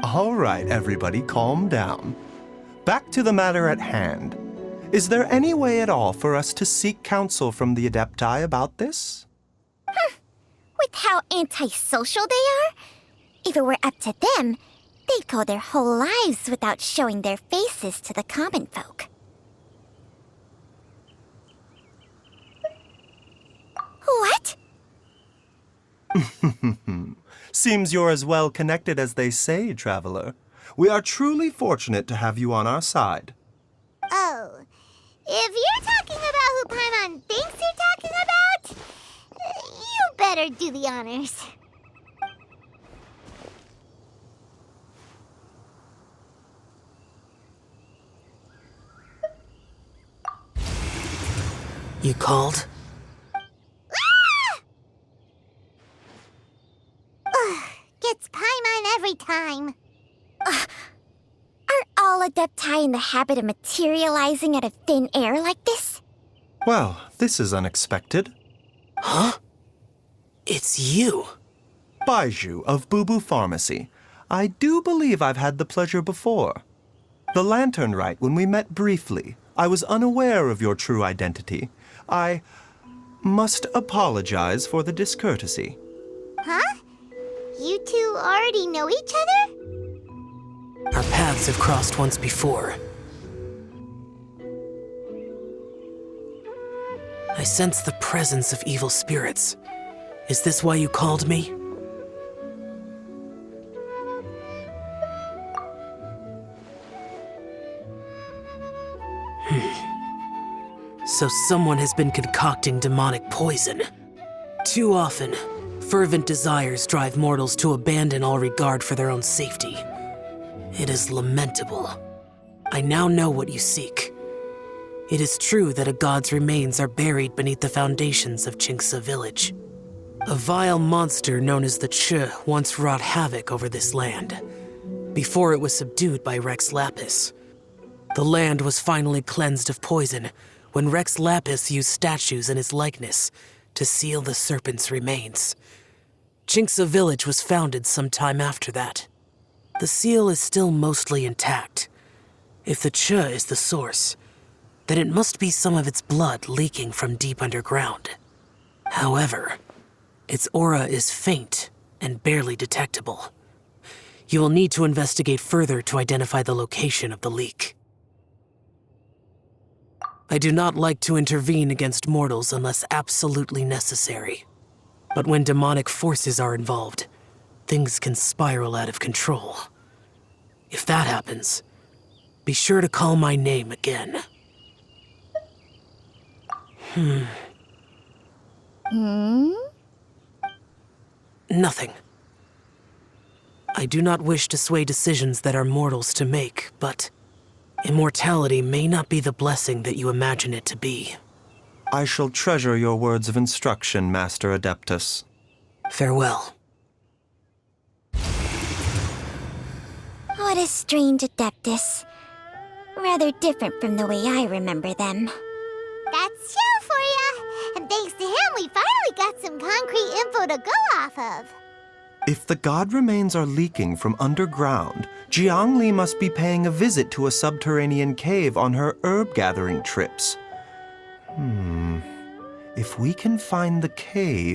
All right, everybody, calm down. Back to the matter at hand. Is there any way at all for us to seek counsel from the Adepti about this? With how antisocial they are? If it were up to them, they'd go their whole lives without showing their faces to the common folk. What? Seems you're as well connected as they say, Traveler. We are truly fortunate to have you on our side. Oh, if you're talking about who Paimon thinks you're talking about, you better do the honors. You called? Gets Paimon every time. Are all Adepti in the habit of materializing out of thin air like this? Well, this is unexpected. Huh? It's you. Baizhu of Boo Pharmacy. I do believe I've had the pleasure before. The Lantern Rite, when we met briefly, I was unaware of your true identity. I must apologize for the discourtesy. Huh? You two already know each other? Our paths have crossed once before. I sense the presence of evil spirits. Is this why you called me? So someone has been concocting demonic poison. Too often, fervent desires drive mortals to abandon all regard for their own safety. It is lamentable. I now know what you seek. It is true that a god's remains are buried beneath the foundations of Qingce village. A vile monster known as the Che once wrought havoc over this land, before it was subdued by Rex Lapis. The land was finally cleansed of poison when Rex Lapis used statues in his likeness to seal the serpent's remains. Qingce village was founded some time after that. The seal is still mostly intact. If the Che is the source, then it must be some of its blood leaking from deep underground. However, its aura is faint and barely detectable. You will need to investigate further to identify the location of the leak. I do not like to intervene against mortals unless absolutely necessary. But when demonic forces are involved, things can spiral out of control. If that happens, be sure to call my name again. Nothing. I do not wish to sway decisions that are mortals to make, but immortality may not be the blessing that you imagine it to be. I shall treasure your words of instruction, Master Adeptus. Farewell. What a strange Adeptus. Rather different from the way I remember them. That's Xiao for ya! And thanks to him, we finally got some concrete info to go off of. If the god remains are leaking from underground, Jiangli must be paying a visit to a subterranean cave on her herb-gathering trips. If we can find the cave...